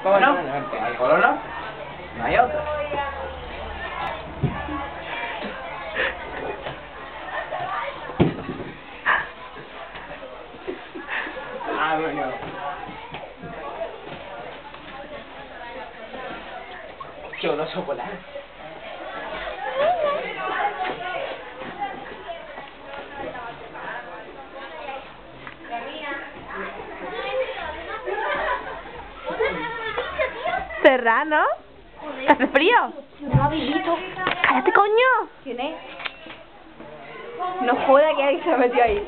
¿No? ¿Hay corona? No hay otra. Ah, bueno. Yo no soy volar. Serrano, ¿te hace frío? ¡Cállate, coño! ¿Quién es? No joda que alguien se metió ahí.